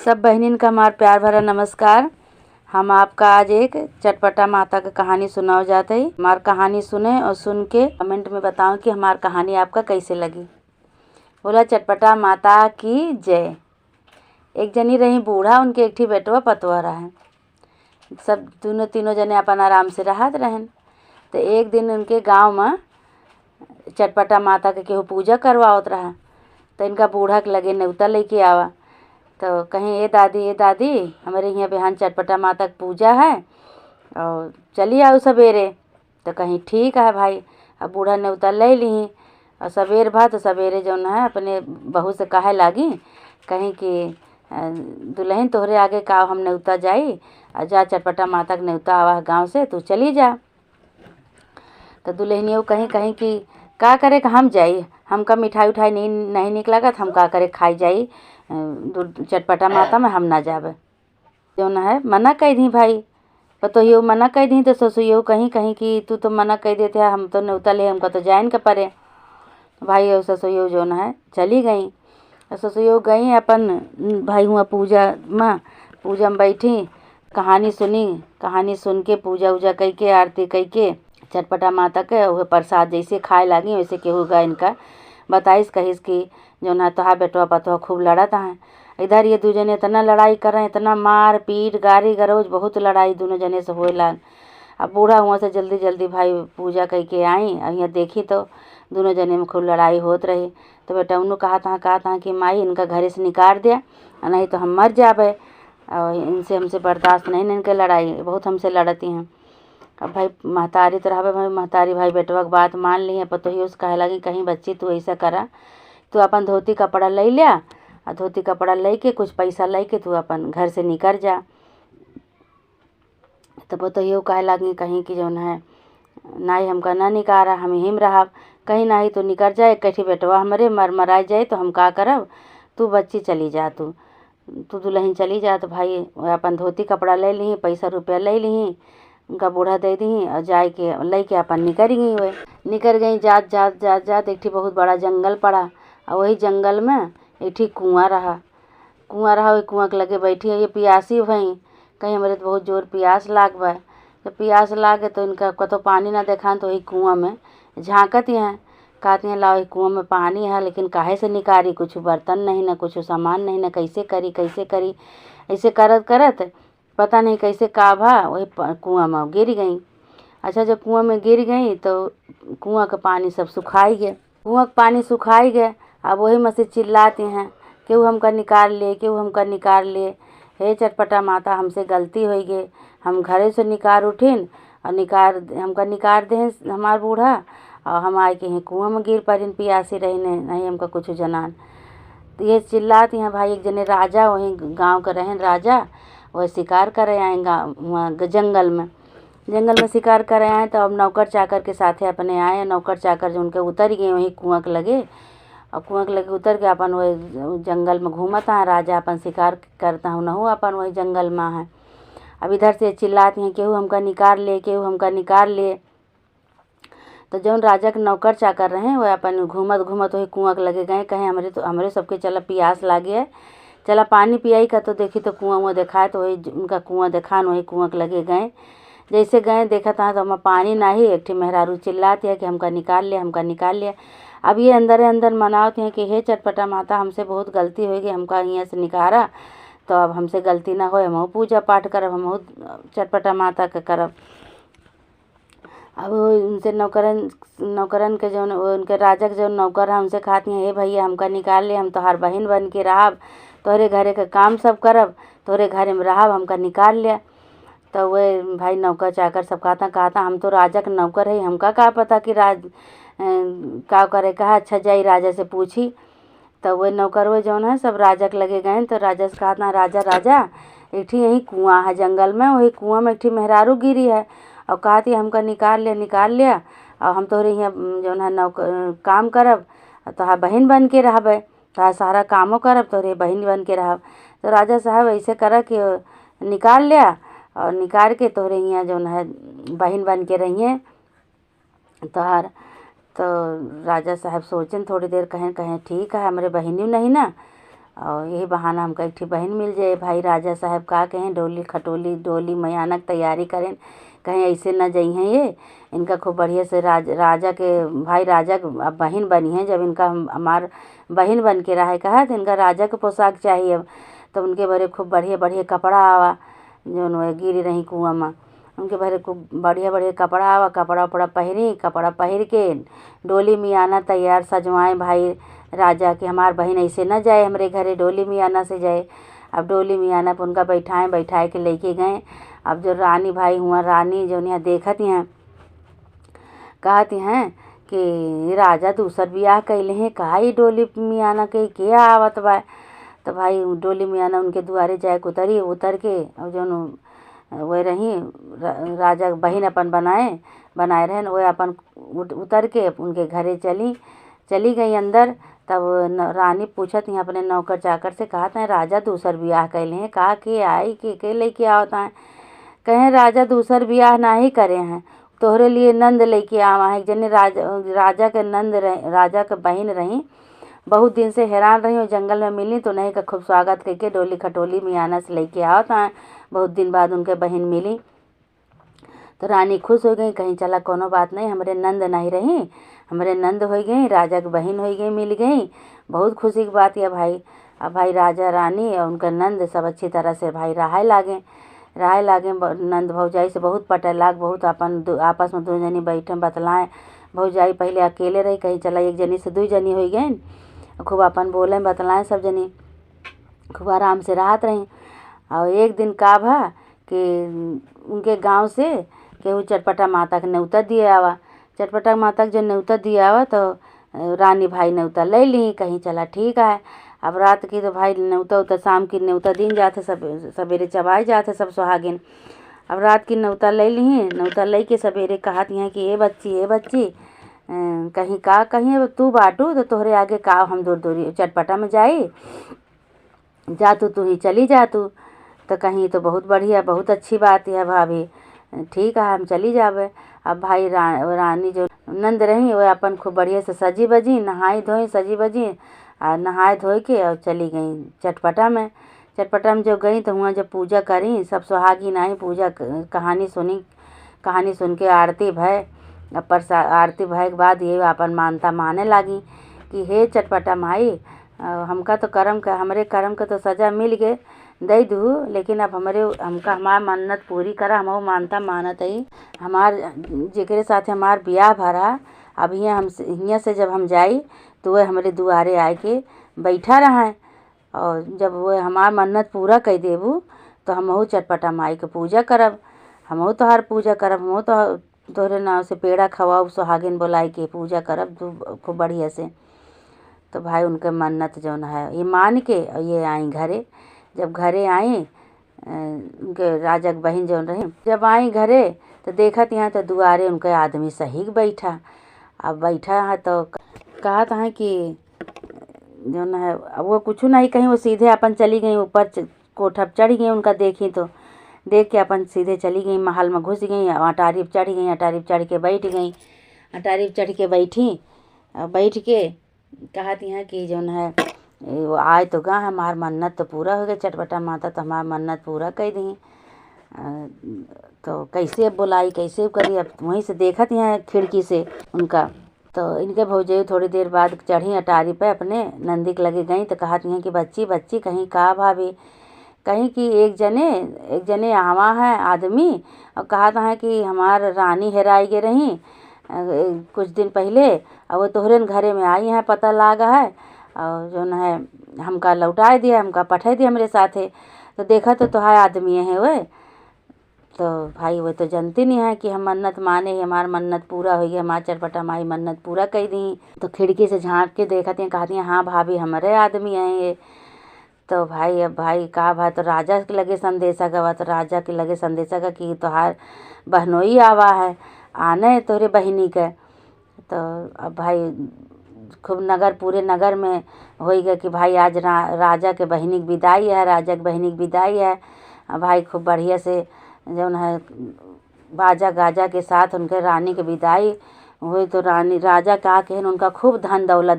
सब बहनिन का हमार प्यार भरा नमस्कार। हम आपका आज एक चटपटा माता का कहानी सुनाओ जाते ही। हमार कहानी सुने और सुन के कमेंट में बताओ कि हमार कहानी आपका कैसे लगी। बोला चटपटा माता की जय। एक जनी रही बूढ़ा, उनके एक ठी बेटवा पतवा रहे। सब दोनों तीनों जने अपन आराम से रहत रहन। तो एक दिन उनके गांव में चटपटा माता के केहू पूजा करवावत रहा। तो इनका बूढ़ा के लगे न्योता लेके आवा। तो कहीं ए दादी हमारे यहाँ बिहान चटपटा माता की पूजा है और चली आओ सवेरे। तो कहीं ठीक है भाई। अब बूढ़ा न्योता ले ली और सवेर भा तो सवेरे जो है अपने बहू से कहे लागी, कहीं कि दुल्हन तोहरे आगे का हम न्योता जाई और जा चटपटा माता के न्योता आवा गाँव से, तू चली जा। तो दुल्हनियों कहीं कि का करे कि हम जाई, हमका मिठाई उठाई नहीं निक लागत, हम का करे खाई जाई चटपटा माता में, हम ना जाबे। जो न है मना कह दी भाई। पतोहियो मना कह दी तो ससुइयो कहीं कि तू तो मना कह देते है, हम तो न्योता ले, हमका तो जाइन के परे। भाई और ससुइयो जो न है चली गई। ससुइयो गई अपन भाई हुआ पूजा में बैठी, कहानी सुनी। कहानी सुन के पूजा उजा कई के आरती कई के चटपटा माता के वह प्रसाद जैसे खाए लागी, वैसे केहू गए इनका बताइस कहिस कि जो ना तोहा बेटवा पतवा खूब लड़त हैं। इधर ये दो जने इतना लड़ाई करें, इतना मार पीट गारी गरोज, बहुत लड़ाई दोनों जने से होए लाग। अब बूढ़ा वहाँ से जल्दी भाई पूजा कई के आई और यहाँ देखी तो दोनों जने में खूब लड़ाई होत रही। तो बेटा उन्होंने कहा था कि माई इनका घरे से निकाल दिया, नहीं तो हम मर जाबे और इनसे हमसे बर्दाश्त नहीं, इनके लड़ाई बहुत हमसे लड़ती हैं। अब भाई महतारी तो रहा भाई, महतारी भाई बेटवा की बात मान ली है। पतोही उस कहे लगी कहीं बच्ची तू ऐसा करा, तू अपन धोती कपड़ा ले लिया और धोती कपड़ा ले के कुछ पैसा ले के तू अपन घर से निकल जा। तो पतोही कहे लगी कहीं कि जो है नहीं हमका ना निकारा, हम हिम रहा, कहीं नहीं तो निकल जाए, कठी बेटवा हमारे मराई जाए तो हम का करब, तू बच्ची चली जा, तू दुल्हन चली जा। तो भाई अपन धोती कपड़ा ले ली, पैसा रुपया ले ली, उनका बूढ़ा दे दी और जाए के ले के अपन निकल गई। हुए निकल गई जात एक ठी बहुत बड़ा जंगल पड़ा और वही जंगल में एक ठी कुआँ रहा। वही कुआँ के लगे बैठी है, ये पियासी भई, कहीं हमारे तो बहुत जोर प्यास लाग बा। जब प्यास लागे तो इनका कतो पानी ना देखा तो वही कुआँ में झाँकती हैं, कहती हैं लाओ कुआँ में पानी है, लेकिन काहे से निकारी, कुछ बर्तन नहीं ना कुछ सामान नहीं ना, कैसे करी ऐसे करत पता नहीं कैसे का भा वही कुआँ में गिर गई। अच्छा जब कुआँ में गिर गई तो कुआँ का पानी सब सुखाई गए, कुआँ का पानी सुखाई गए। अब वही में से चिल्लाती हैं केहू हमका निकाल ले, हे चटपटा माता हमसे गलती हो गई, हम घरे से निकार उठिन और हमका निकार दे हमार बूढ़ा और हम आए के हैं कुआँ में गिर पड़िन, पियासी रही नहीं हमका कुछ जनान। तो ये चिल्लाती हैं भाई। एक जने राजा वहीं गांव के रहें राजा, वह शिकार करे आएंगा वहाँ जंगल में शिकार करे आए। तो अब नौकर चाकर के साथे अपने आए, नौकर चाकर जो उनके उतर गए वहीं कुआँ के लगे, और कुआँ के लगे उतर के अपन वही जंगल में घूमता है। राजा अपन शिकार करता हूँ नहू अपन वही जंगल में है। अब इधर से चिल्लाती हैं केहू हमका निकाल ले। तो जौन राजा के नौकर चाकर रहे वह अपन घूमत वही कुआँ के लगे गए, कहें हमरे सबके चला प्यास लागे है, चला पानी पियाई का। तो देखी तो कुआँ दिखाए, तो वही उनका कुआँ देखा वही कुआँ के लगे गए। जैसे गए देखा था तो हमें पानी नहीं, एक ठी मेहरारू चिल्लाती है कि हमका निकाल लिया। अब ये अंदर मनावती हैं कि हे चटपटा माता हमसे बहुत गलती हो गई, हमका यहाँ से निकारा, तो अब हमसे गलती ना हो, हम पूजा पाठ करब, हम चटपटा माता के करब। अब उनसे नौकरन के जो उनके राजा के जो नौकर है उनसे कहती हैं हे भैया हमका निकाल ले, हम तोहार बहन बन के रहब, तोहरे घरे के काम सब करब, तोहरे घरे में रहब, हमका निकाल लिया। तो वे भाई नौकर चाकर सब कहता हम तो राजा के नौकर है, हमका का पता कि का करे। कहा अच्छा जाई राजा से पूछी। तो वे नौकर वे जौन है सब राजा के लगे गए। तो राजा से कहता राजा एक ठी यही कुआँ है जंगल में, वही कुआँ में एक ठी मेहरारू गिरी है और कहती हमका निकाल लिया और हम तोहरे यहाँ जौन है काम करब, तोहार बहन बन के रहबे, तोहार सारा कामों करब, तोहरे बहन बन के रहब। तो राजा साहब ऐसे कर कि निकाल लिया और निकाल के तोहरे यहाँ जौन है बहन बन के रहिए तोहार। तो राजा साहब सोचन थोड़ी देर, कहें ठीक है हमारे बहनी नहीं ना, और यही बहाना हमका एक बहन मिल जाए। भाई राजा साहब का कहें डोली खटोली डोली मयानक तैयारी करें, कहीं ऐसे न जई हैं ये। इनका खूब बढ़िया से राजा के भाई राजा अब बहन बनी है, जब इनका हमार बहन बन के रहा कहा तो इनका राजा के पोशाक चाहिए अब। तो उनके भरे खूब बढ़िया बढ़िया कपड़ा आवा, जो गिरी रही कुआं में, उनके भरे खूब बढ़िया बढ़िया कपड़ा आवा। कपड़ा उपड़ा पहरी, कपड़ा पहर के डोली में आना तैयार सजवाएँ भाई राजा के। हमार बहन ऐसे न जाए हमारे घरे, डोली में आना से जाए। अब डोली में आना पर उनका बैठाए के लेके गए। अब जो रानी भाई हुआ, रानी जो यहाँ देखत हैं कहती हैं कि राजा दूसर बियाह कैले हैं, कहा ये डोली में आना के आवत बा। तो भाई डोली में आना उनके दुआरे जाए उतर के और जो वह रही राजा बहन अपन बनाए रहें, वह अपन उतर के उनके घरे चली गई अंदर। तब रानी पूछत हैं अपने नौकर चाकर से, कहा था राजा दूसर बियाह कैले हैं, कहा कि आई के लेके आवता है। कहें राजा दूसर बियाह ना ही करे हैं, तोहरे लिए नंद लेके आवा है। जने राजा के नंद राजा के बहन रही, बहुत दिन से हैरान रही और जंगल में मिली तो नहीं का खूब स्वागत करके डोली खटोली मियाना से लेके आवता है। बहुत दिन बाद उनके बहन मिली तो रानी खुश हो गई, कहीं चला कोनो बात नहीं, हमारे नंद नहीं रही, हमारे नंद हो गई, राजा की बहन हो गई, मिल गई, बहुत खुशी की बात है भाई। अब भाई राजा रानी और उनका नंद सब अच्छी तरह से भाई रहाए लागे। नंद भौजाई से बहुत पटे लाग, बहुत अपन आपस में दो जनी बैठे बतलाएं। भौजाई पहले अकेले रही, कहीं चला एक जनी से 2 जनी हो गई, खूब अपन बोले बतलाएं, सब जनी खूब आराम से राहत रही। और एक दिन का भा कि उनके गांव से केहू चटपटा माता के न्योता दिए आवा। चटपटा माता के जो न्योता दिए आवा तो रानी भाई न्योता ले ली, कहीं चला ठीक है। अब रात की तो भाई न्योता शाम की न्योता दिन जाते, सब सवेरे चबाई जाते सब सुहागिन। अब रात की न्योता ले ली, न्योता ले के सवेरे कहती हैं कि ए बच्ची कहीं का कहीं तू बाटू तो तोहरे आगे का हम दूर चटपटा में जाई, जा तू ही चली जा तू। तो कहीं तो बहुत बढ़िया बहुत अच्छी बात है भाभी, ठीक है हम चली जावे। अब भाई रानी जो नंद रही वो अपन खूब बढ़िया से सजी बजी नहाई धोई सजी बजी और नहाए धोए के और चली गई चटपटा में। चटपटा में जो गई तो वहाँ जब पूजा करी, सब सुहागिन आई, पूजा कहानी सुन के आरती भय। आरती भय के बाद ये अपन मानता माने लगी कि हे चटपटा माई, हमका तो हमरे कर्म का तो सजा मिल गए दे दू, लेकिन अब हमार मन्नत पूरी करा। हम मानता मानत है हमार जेकरे साथ हमार ब्याह भरा। अब हियाँ से जब हम जाई तो वह हमारे दुआरे आए के बैठा रहा है, और जब वह हमार मन्नत पूरा कर देबू तो हम चटपटा माई के पूजा करब, हम तोहार पूजा करब, हम तोहरे नाव से पेड़ा खवाब, सुहागिन बोलाई के पूजा करब खूब बढ़िया से। तो भाई उनके मन्नत जो है ये मान के ये आई घरे। जब घरे आई उनके राजा की बहन जो रही, जब आई घरे तो देखत यहाँ तो दुआरे उनके आदमी सही बैठा। अब बैठा है तो कहा था कि जो है अब वो कुछ नहीं कहीं, वो सीधे अपन चली गई ऊपर कोठा चढ़ गई। उनका देखी तो देख के अपन सीधे चली गई, महल में घुस गई, अटारी पर चढ़ गई, अटारी पर चढ़ के बैठ गई। अटारी पर चढ़ के बैठी, बैठ के कहती हैं कि जो है वो आए तो गा हमार मन्नत तो पूरा हो गया, चटपटा माता तो हमार मन्नत पूरा कर दी। तो कैसे बुलाई कैसे करी, अब वहीं से देखत हैं खिड़की से उनका। तो इनके भौजाई थोड़ी देर बाद चढ़ी अटारी पे अपने नंदी के लगे गई तो कहती हैं कि बच्ची कहीं का भाभी, कहीं कि एक जने आवा है आदमी और कहा था कि हमार रानी हेराई गे रही कुछ दिन पहले, और वो तोहरे घरे में आई हैं पता लागा है, और जो है हमका लौटाए दिया, हमका पठाई दिया हमारे साथे। तो देखा तो तुहार आदमी है वे। तो भाई वो तो जानती नहीं है कि हम मन्नत माने, हमार मन्नत पूरा हो गया, हमार चटपटा माई मन्नत पूरा कर दी। तो खिड़की से झाँक के देखती हैं, कहती हैं हाँ भाभी हमारे आदमी हैं ये। तो भाई अब भाई कहा भाई तो राजा के लगे संदेशा गवा, तो राजा के लगे संदेशा का कि तुहार बहनोई आवा है आने तोरे बहनी के। तो अब भाई खूब पूरे नगर में हो गया कि भाई आज राजा के बहनी की विदाई है, राजा के बहनी की विदाई है। अब भाई खूब बढ़िया से जो है बाजा गाजा के साथ उनके रानी की विदाई हुई। तो राजा का कहन उनका खूब धन दौलत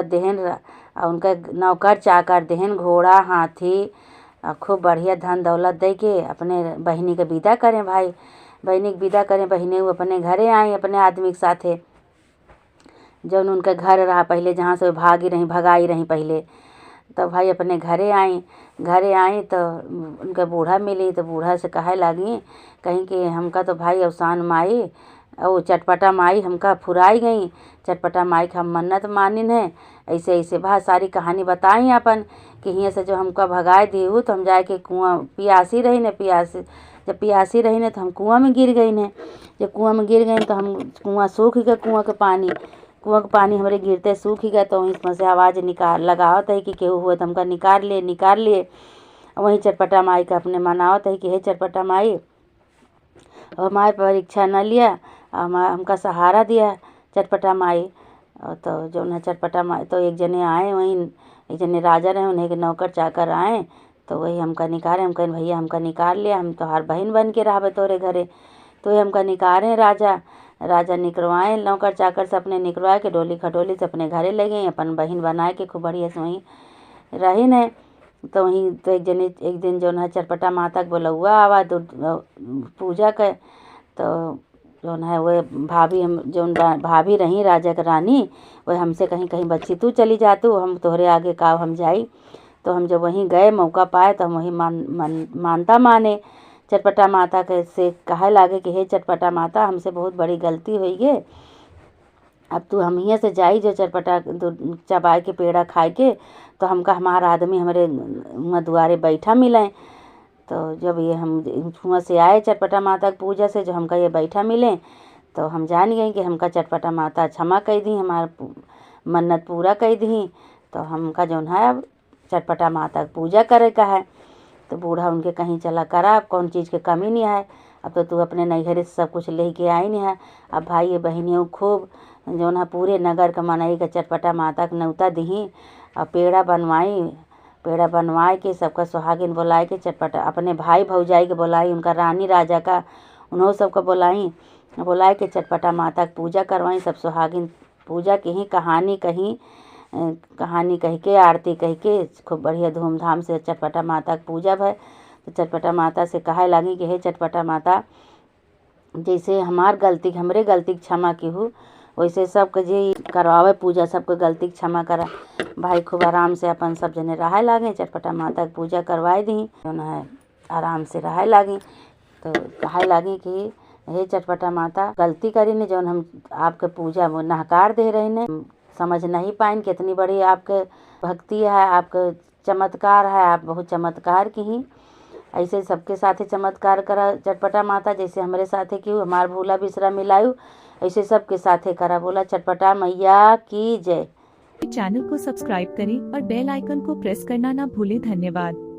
देहन और उनका नौकर चाकर देहन घोड़ा हाथी खूब बढ़िया धन दौलत दे के अपने बहिनी के विदा करें। भाई बहिनी के विदा करें, बहिनी वो अपने घरे आई अपने आदमी के साथे, जौन उनका घर रहा पहले जहाँ से भगाई रही पहले। तो भाई अपने घरे आई तो उनका बूढ़ा मिली, तो बूढ़ा से कहे लगी कहीं कि हमका तो भाई अवसान माई और चटपटा माई हमका फुराई गई, चटपटा माई का हम मन्नत मानिन है। ऐसे ऐसे बात सारी कहानी बताई अपन कि हियाँ से जो हमका भगाए दी तो हम जाए के कुआँ पियासी रही न, जब पियासी रही न तो हम कुआँ में गिर गई न। जब कुआँ में गिर गई तो हम कुआँ सूख गया, कुआँ का पानी हमारे गिरते सूख गया। तो इसमें से आवाज़ लगावत है कि केहू हुआ तो हमका निकाल लिए। वहीं चटपटा माई का अपने मनावत है कि हे चटपटा माई हमारे परीक्षा न लिया, हमका सहारा दिया चटपटा माई। तो जो है चटपटा माई तो एक जने आए, वहीं एक जने राजा रहे, उन्हें के नौकर चाकर आए तो वही हमका निकाले। हम कहें भैया हमका निकाल लिया, हम तो हर बहन बन के रहा तोरे घरे, तो ये हमका निकाले। राजा निकलवाए नौकर चाकर से, अपने निकलवा के डोली खटोली से अपने घरे ले गई, अपन बहन बनाए के खूब बढ़िया से वहीं रही न। तो वहीं तो एक दिन जो है चटपटा माता के बोलौआ आवा पूजा के। तो जो है वो भाभी रही राजा के रानी, वह हमसे कहीं बच्ची तू चली जा, तू हम तोहरे आगे का हम जाई। तो हम जब वहीं गए मौका पाए तो हम वहीं मानता माने चटपटा माता के से कहे लागे कि हे चटपटा माता हमसे बहुत बड़ी गलती हुई है, अब तू हम यहाँ से जाई जो चटपटा चबाए के पेड़ा खाए के, तो हमका हमारा आदमी हमारे दुआरे बैठा मिले। तो जब ये हम वहाँ से आए चटपटा माता की पूजा से, जो हमका ये बैठा मिले, तो हम जान गए कि हमका चटपटा माता क्षमा कर दी, हमारा मन्नत पूरा कर दी। तो हमका जो है अब चटपटा माता की पूजा करे का है। तो बूढ़ा उनके कहीं चला करा, अब कौन चीज़ की कमी नहीं है, अब तो तू अपने नैहरे से सब कुछ लेके आई नहीं है। अब भाई ये बहनियों खूब जो है पूरे नगर का मनाई का चटपटा माता के न्योता दी और पेड़ा बनवाए के सबका सुहागिन बुलाए के चटपटा अपने भाई भौजाई के बुलाई, उनका रानी राजा का उन्होंने सबको बुलाए के चटपटा माता की पूजा करवाई। सब सुहागिन पूजा की ही कहानी कह के आरती कह के खूब बढ़िया धूमधाम से चटपटा माता की पूजा भय। तो चटपटा माता से कहे लगी कि हे चटपटा माता जैसे हमरे गलती क्षमा की हूँ, वैसे सबके जे करवावे पूजा सबके गलती क्षमा करा। भाई खूब आराम से अपन सब जने रहे लागे, चटपटा माता की पूजा करवाए दी, जो है आराम से रहे लागी। तो कहे लगी कि हे चटपटा माता गलती करी ने, जो हम आपके पूजा में नहकार दे रहे ने, समझ नहीं पाइन कितनी बड़ी आपके भक्ति है, आपके चमत्कार है, आप बहुत चमत्कार की ही। ऐसे सबके साथे चमत्कार करा चटपटा माता, जैसे हमारे साथे क्यों हमार भूला बिसरा मिलायू, ऐसे सबके साथे करा। बोला चटपटा मैया की जय। चैनल को सब्सक्राइब करें और बेल आइकन को प्रेस करना ना भूलें। धन्यवाद।